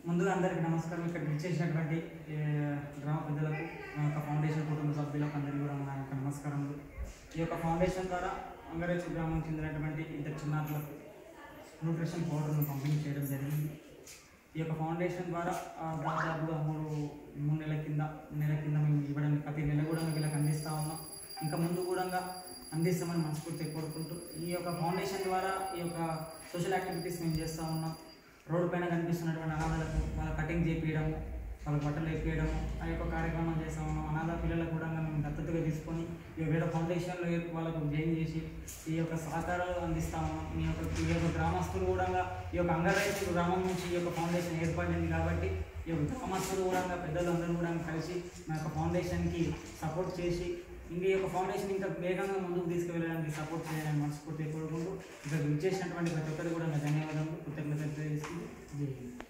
ముందుగా అందరికీ నమస్కారం. ఇక్కడ విచ్చేసినటువంటి గ్రామ పెద్దలకు, మా యొక్క ఫౌండేషన్ కుటుంబ సభ్యులకు అందరికీ కూడా నా యొక్క నమస్కారములు. ఈ యొక్క ఫౌండేషన్ ద్వారా అంగరేజు గ్రామం చెందినటువంటి ఇద్దరు చిన్నారులకు న్యూట్రిషన్ పౌడర్ను పంపిణీ చేయడం జరిగింది. ఈ యొక్క ఫౌండేషన్ ద్వారా దాదాపుగా మూడు నెలల కింద మేము ఇవ్వడానికి ప్రతి నెల కూడా వీళ్ళకి అందిస్తూ ఉన్నాం. ఇంకా ముందు కూడా అందిస్తామని మనస్ఫూర్తిగా కోరుకుంటూ ఈ యొక్క ఫౌండేషన్ ద్వారా ఈ యొక్క సోషల్ యాక్టివిటీస్ మేము చేస్తూ ఉన్నాం. రోడ్డు పైన కనిపిస్తున్నటువంటి అనాథలకు వాళ్ళ కటింగ్ చేయించడము, వాళ్ళ బట్టలు వేపించడము, ఆ యొక్క కార్యక్రమం చేస్తూ ఉన్నాం. అనాథ పిల్లలకు కూడా మేము దత్తతగా తీసుకొని ఈ వేరే ఫౌండేషన్లో వాళ్ళకు జాయిన్ చేసి ఈ యొక్క సహకారాలు అందిస్తూ ఉన్నాం. ఈ యొక్క గ్రామస్తులు కూడా ఈ యొక్క అంగరైతు గ్రామం నుంచి ఈ యొక్క ఫౌండేషన్ ఏర్పడింది కాబట్టి ఈ యొక్క గ్రామస్తులు కూడా పెద్దలు అందరూ కూడా కలిసి మా యొక్క ఫౌండేషన్కి సపోర్ట్ చేసి ఈ యొక్క ఫౌండేషన్ ఇంకా వేగంగా ముందుకు తీసుకువెళ్ళడానికి సపోర్ట్ చేయాలని మనస్ఫూర్తిగా కోరుకుంటూ ఇక్కడ విచ్చేసినటువంటి ప్రతి ఒక్కరు కూడా ధన్యవాదాలు, కృతజ్ఞతలు తెలియజేస్తుంది. జై హింద్.